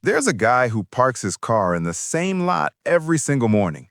There's a guy who parks his car in the same lot every single morning.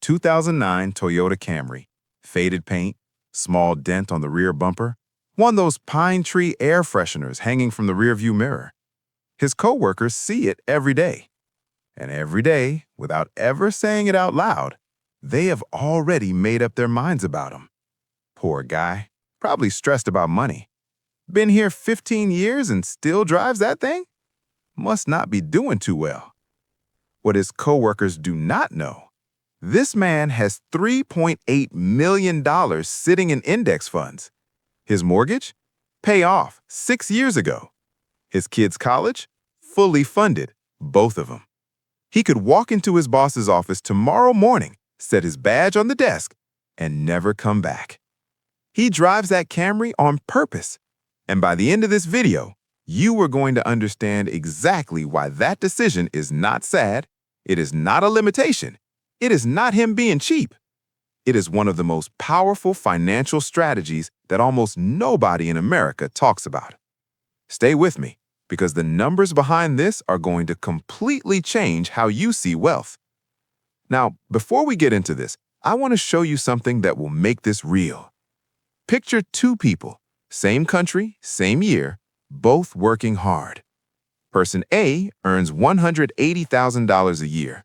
2009 Toyota Camry. Faded paint, small dent on the rear bumper, one of those pine tree air fresheners hanging from the rearview mirror. His coworkers see it every day. And every day, without ever saying it out loud, they have already made up their minds about him. Poor guy, probably stressed about money. Been here 15 years and still drives that thing? Must not be doing too well. What his coworkers do not know, this man has $3.8 million sitting in index funds. His mortgage? Pay off 6 years ago. His kids' college? Fully funded, both of them. He could walk into his boss's office tomorrow morning, set his badge on the desk, and never come back. He drives that Camry on purpose. And by the end of this video, you are going to understand exactly why that decision is not sad, it is not a limitation, it is not him being cheap. It is one of the most powerful financial strategies that almost nobody in America talks about. Stay with me, because the numbers behind this are going to completely change how you see wealth. Now, before we get into this, I want to show you something that will make this real. Picture two people, same country, same year, both working hard. Person A earns $180,000 a year.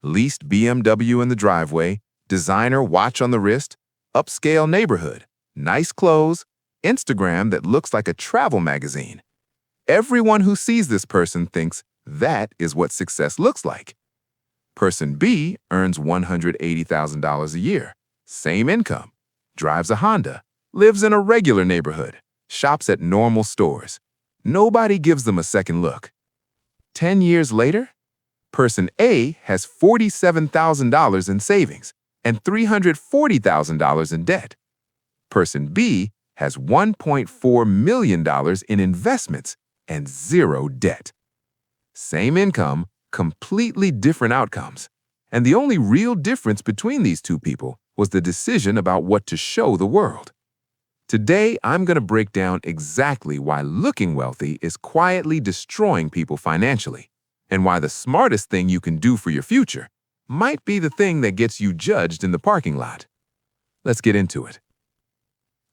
Leased BMW in the driveway, designer watch on the wrist, upscale neighborhood, nice clothes, Instagram that looks like a travel magazine. Everyone who sees this person thinks that is what success looks like. Person B earns $180,000 a year. Same income. Drives a Honda. Lives in a regular neighborhood. Shops at normal stores. Nobody gives them a second look. 10 years later, person A has $47,000 in savings and $340,000 in debt. Person B has $1.4 million in investments and zero debt. Same income, completely different outcomes. And the only real difference between these two people was the decision about what to show the world. Today, I'm going to break down exactly why looking wealthy is quietly destroying people financially, and why the smartest thing you can do for your future might be the thing that gets you judged in the parking lot. Let's get into it.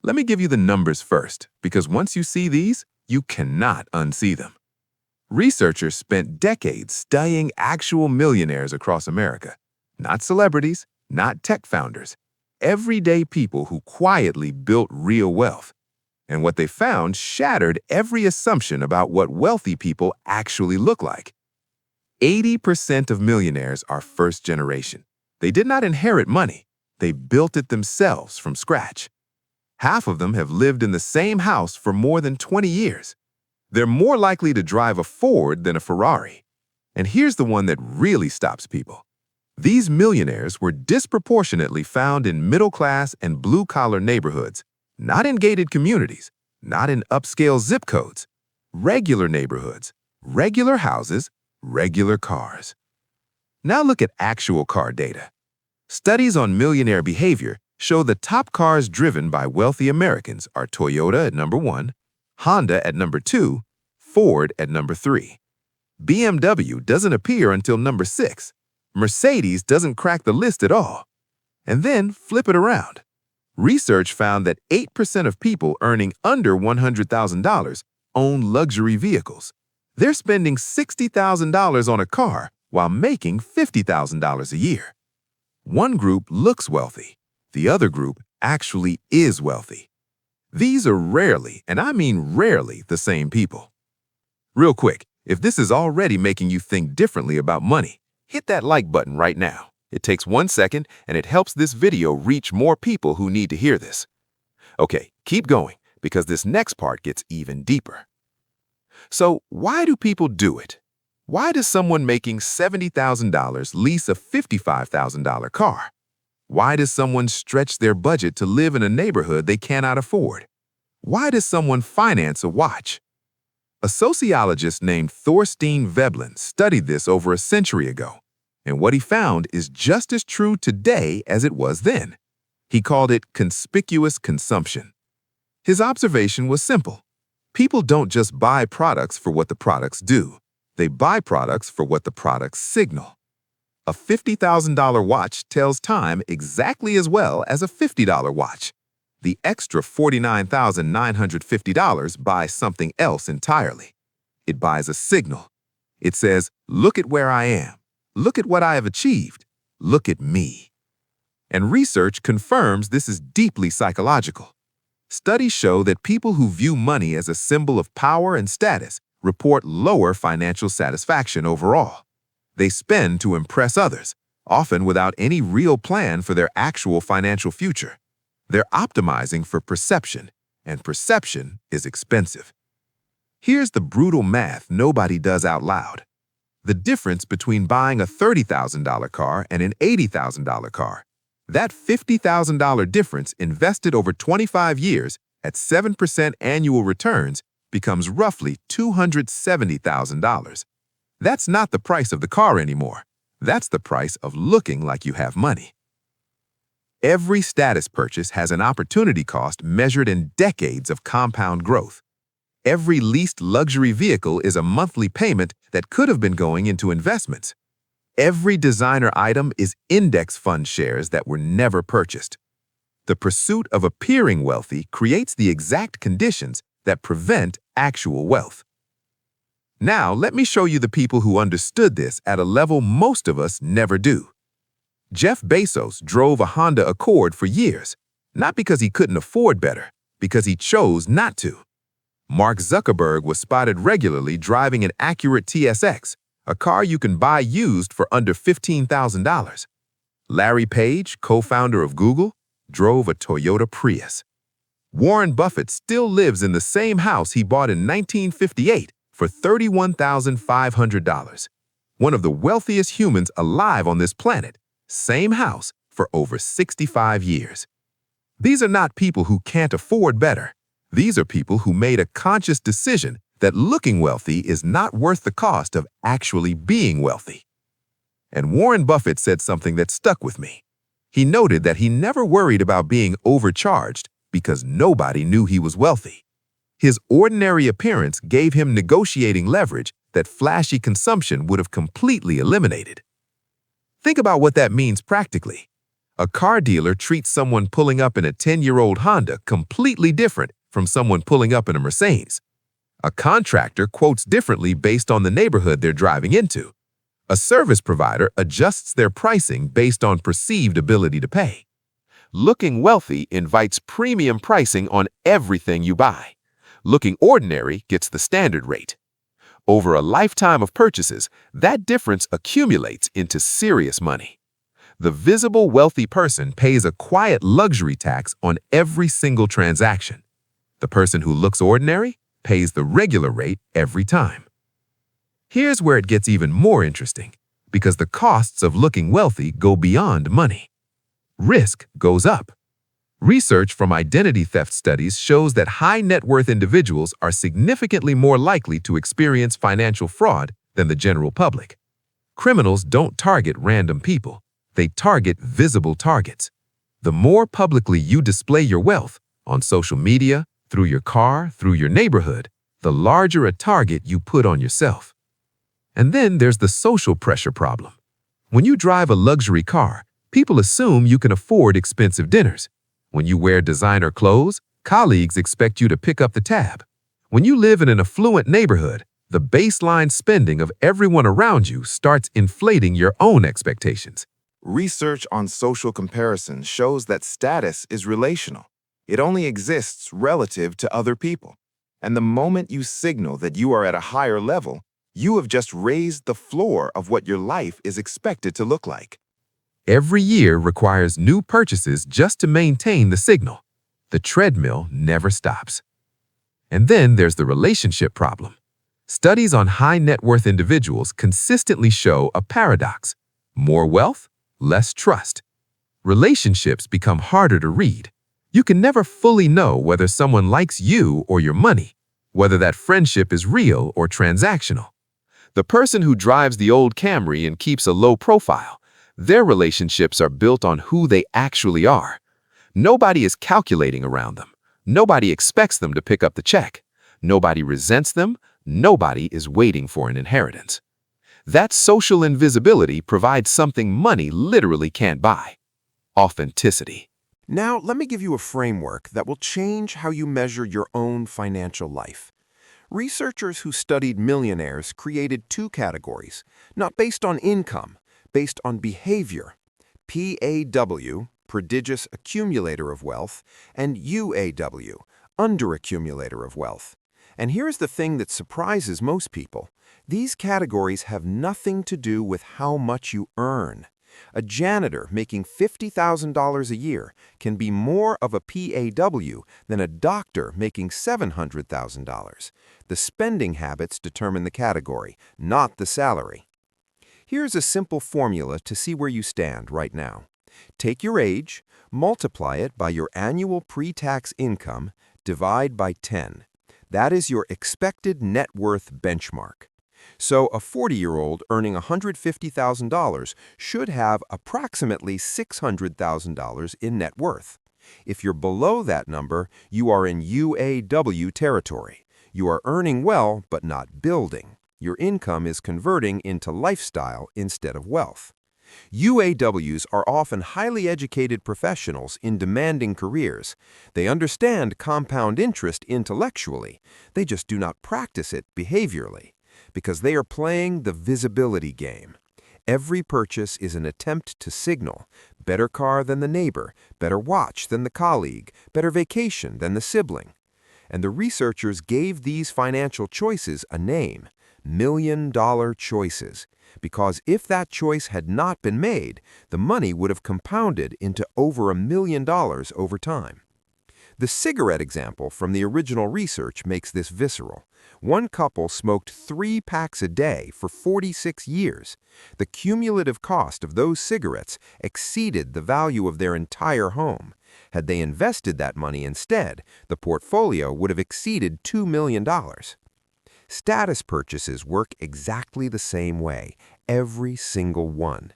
Let me give you the numbers first, because once you see these, you cannot unsee them. Researchers spent decades studying actual millionaires across America. Not celebrities, not tech founders, everyday people who quietly built real wealth. And what they found shattered every assumption about what wealthy people actually look like. 80% of millionaires are first generation. They did not inherit money. They built it themselves from scratch. Half of them have lived in the same house for more than 20 years. They're more likely to drive a Ford than a Ferrari. And here's the one that really stops people. These millionaires were disproportionately found in middle-class and blue-collar neighborhoods, not in gated communities, not in upscale zip codes, regular neighborhoods, regular houses, regular cars. Now look at actual car data. Studies on millionaire behavior show the top cars driven by wealthy Americans are Toyota at number 1, Honda at number 2, Ford at number 3. BMW doesn't appear until number 6. Mercedes doesn't crack the list at all. And then flip it around. Research found that 8% of people earning under $100,000 own luxury vehicles. They're spending $60,000 on a car while making $50,000 a year. One group looks wealthy. The other group actually is wealthy. These are rarely, and I mean rarely, the same people. Real quick, if this is already making you think differently about money, hit that like button right now. It takes 1 second, and it helps this video reach more people who need to hear this. Okay, keep going, because this next part gets even deeper. So, why do people do it? Why does someone making $70,000 lease a $55,000 car? Why does someone stretch their budget to live in a neighborhood they cannot afford? Why does someone finance a watch? A sociologist named Thorstein Veblen studied this over a century ago, and what he found is just as true today as it was then. He called it conspicuous consumption. His observation was simple. People don't just buy products for what the products do. They buy products for what the products signal. A $50,000 watch tells time exactly as well as a $50 watch. The extra $49,950 buys something else entirely. It buys a signal. It says, look at where I am. Look at what I have achieved. Look at me. And research confirms this is deeply psychological. Studies show that people who view money as a symbol of power and status report lower financial satisfaction overall. They spend to impress others, often without any real plan for their actual financial future. They're optimizing for perception, and perception is expensive. Here's the brutal math nobody does out loud. The difference between buying a $30,000 car and an $80,000 car. That $50,000 difference invested over 25 years at 7% annual returns becomes roughly $270,000. That's not the price of the car anymore. That's the price of looking like you have money. Every status purchase has an opportunity cost measured in decades of compound growth. Every leased luxury vehicle is a monthly payment that could have been going into investments. Every designer item is index fund shares that were never purchased. The pursuit of appearing wealthy creates the exact conditions that prevent actual wealth. Now, let me show you the people who understood this at a level most of us never do. Jeff Bezos drove a Honda Accord for years, not because he couldn't afford better, because he chose not to. Mark Zuckerberg was spotted regularly driving an accurate TSX, a car you can buy used for under $15,000. Larry Page, co-founder of Google, drove a Toyota Prius. Warren Buffett still lives in the same house he bought in 1958 for $31,500. One of the wealthiest humans alive on this planet, same house for over 65 years. These are not people who can't afford better. These are people who made a conscious decision that looking wealthy is not worth the cost of actually being wealthy. And Warren Buffett said something that stuck with me. He noted that he never worried about being overcharged because nobody knew he was wealthy. His ordinary appearance gave him negotiating leverage that flashy consumption would have completely eliminated. Think about what that means practically. A car dealer treats someone pulling up in a 10-year-old Honda completely different from someone pulling up in a Mercedes. A contractor quotes differently based on the neighborhood they're driving into. A service provider adjusts their pricing based on perceived ability to pay. Looking wealthy invites premium pricing on everything you buy. Looking ordinary gets the standard rate. Over a lifetime of purchases, that difference accumulates into serious money. The visible wealthy person pays a quiet luxury tax on every single transaction. The person who looks ordinary pays the regular rate every time. Here's where it gets even more interesting, because the costs of looking wealthy go beyond money. Risk goes up. Research from identity theft studies shows that high net worth individuals are significantly more likely to experience financial fraud than the general public. Criminals don't target random people. They target visible targets. The more publicly you display your wealth, on social media, through your car, through your neighborhood, the larger a target you put on yourself. And then there's the social pressure problem. When you drive a luxury car, people assume you can afford expensive dinners. When you wear designer clothes, colleagues expect you to pick up the tab. When you live in an affluent neighborhood, the baseline spending of everyone around you starts inflating your own expectations. Research on social comparison shows that status is relational. It only exists relative to other people. And the moment you signal that you are at a higher level, you have just raised the floor of what your life is expected to look like. Every year requires new purchases just to maintain the signal. The treadmill never stops. And then there's the relationship problem. Studies on high net worth individuals consistently show a paradox. More wealth, less trust. Relationships become harder to read. You can never fully know whether someone likes you or your money, whether that friendship is real or transactional. The person who drives the old Camry and keeps a low profile, their relationships are built on who they actually are. Nobody is calculating around them. Nobody expects them to pick up the check. Nobody resents them. Nobody is waiting for an inheritance. That social invisibility provides something money literally can't buy: authenticity. Now, let me give you a framework that will change how you measure your own financial life. Researchers who studied millionaires created two categories, not based on income, based on behavior. PAW, prodigious accumulator of wealth, and UAW, underaccumulator of wealth. And here's the thing that surprises most people. These categories have nothing to do with how much you earn. A janitor making $50,000 a year can be more of a PAW than a doctor making $700,000. The spending habits determine the category, not the salary. Here's a simple formula to see where you stand right now. Take your age, multiply it by your annual pre-tax income, divide by 10. That is your expected net worth benchmark. So a 40-year-old earning $150,000 should have approximately $600,000 in net worth. If you're below that number, you are in UAW territory. You are earning well, but not building. Your income is converting into lifestyle instead of wealth. UAWs are often highly educated professionals in demanding careers. They understand compound interest intellectually. They just do not practice it behaviorally, because they are playing the visibility game. Every purchase is an attempt to signal: better car than the neighbor, better watch than the colleague, better vacation than the sibling. And the researchers gave these financial choices a name: million-dollar choices. Because if that choice had not been made, the money would have compounded into over $1 million over time. The cigarette example from the original research makes this visceral. One couple smoked 3 packs a day for 46 years. The cumulative cost of those cigarettes exceeded the value of their entire home. Had they invested that money instead, the portfolio would have exceeded $2 million. Status purchases work exactly the same way, every single one.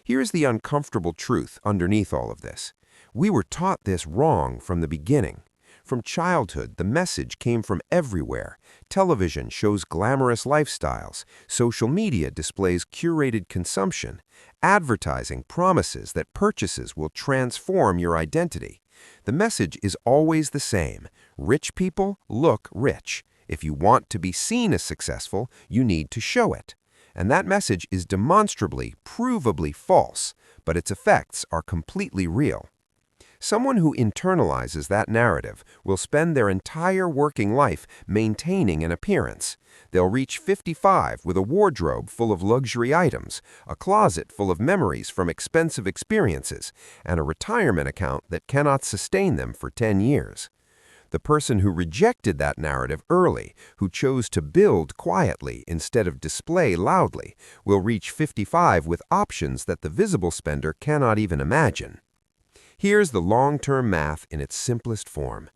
Here's the uncomfortable truth underneath all of this. We were taught this wrong from the beginning. From childhood, the message came from everywhere. Television shows glamorous lifestyles. Social media displays curated consumption. Advertising promises that purchases will transform your identity. The message is always the same: rich people look rich. If you want to be seen as successful, you need to show it. And that message is demonstrably, provably false, but its effects are completely real. Someone who internalizes that narrative will spend their entire working life maintaining an appearance. They'll reach 55 with a wardrobe full of luxury items, a closet full of memories from expensive experiences, and a retirement account that cannot sustain them for 10 years. The person who rejected that narrative early, who chose to build quietly instead of display loudly, will reach 55 with options that the visible spender cannot even imagine. Here's the long-term math in its simplest form.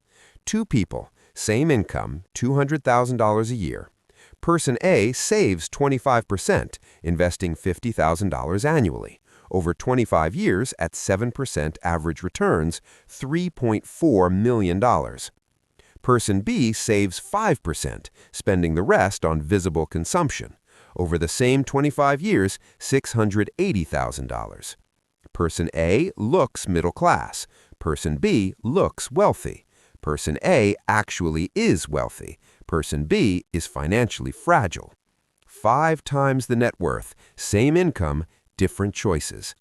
2 people, same income, $200,000 a year. Person A saves 25%, investing $50,000 annually. Over 25 years at 7% average returns, $3.4 million. Person B saves 5%, spending the rest on visible consumption. Over the same 25 years, $680,000. Person A looks middle class. Person B looks wealthy. Person A actually is wealthy. Person B is financially fragile. 5 times the net worth, same income, different choices.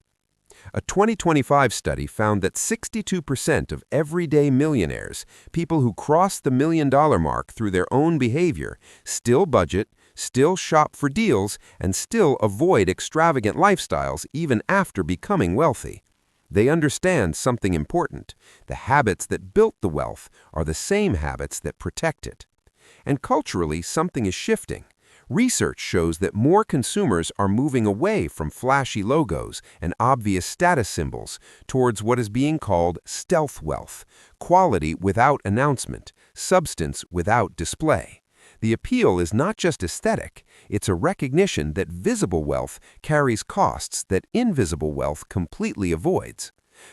A 2025 study found that 62% of everyday millionaires, people who cross the $1 million mark through their own behavior, still budget, still shop for deals, and still avoid extravagant lifestyles even after becoming wealthy. They understand something important. The habits that built the wealth are the same habits that protect it. And culturally, something is shifting. Research shows that more consumers are moving away from flashy logos and obvious status symbols towards what is being called stealth wealth: quality without announcement, substance without display. The appeal is not just aesthetic, it's a recognition that visible wealth carries costs that invisible wealth completely avoids.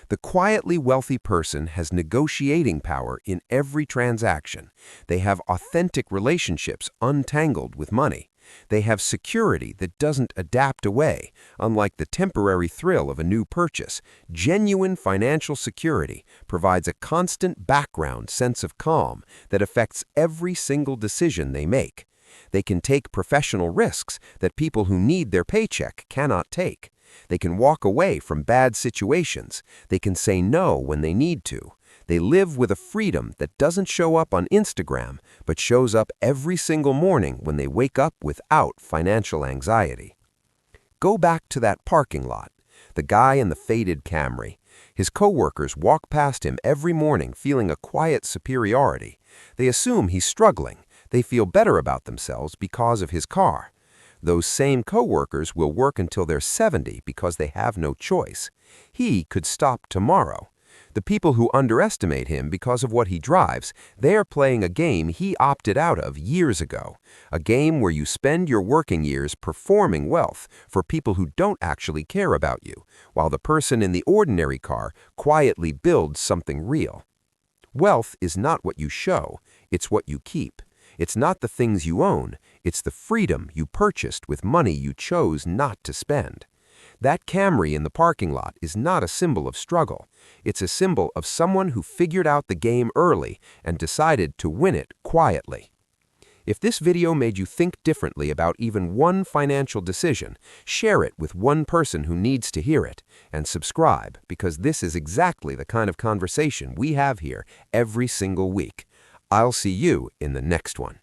The quietly wealthy person has negotiating power in every transaction. They have authentic relationships untangled with money. They have security that doesn't adapt away, unlike the temporary thrill of a new purchase. Genuine financial security provides a constant background sense of calm that affects every single decision they make. They can take professional risks that people who need their paycheck cannot take. They can walk away from bad situations. They can say no when they need to. They live with a freedom that doesn't show up on Instagram, but shows up every single morning when they wake up without financial anxiety. Go back to that parking lot. The guy in the faded Camry. His coworkers walk past him every morning feeling a quiet superiority. They assume he's struggling. They feel better about themselves because of his car. Those same coworkers will work until they're 70 because they have no choice. He could stop tomorrow. The people who underestimate him because of what he drives, they are playing a game he opted out of years ago. A game where you spend your working years performing wealth for people who don't actually care about you, while the person in the ordinary car quietly builds something real. Wealth is not what you show, it's what you keep. It's not the things you own, it's the freedom you purchased with money you chose not to spend. That Camry in the parking lot is not a symbol of struggle. It's a symbol of someone who figured out the game early and decided to win it quietly. If this video made you think differently about even one financial decision, share it with one person who needs to hear it, and subscribe because this is exactly the kind of conversation we have here every single week. I'll see you in the next one.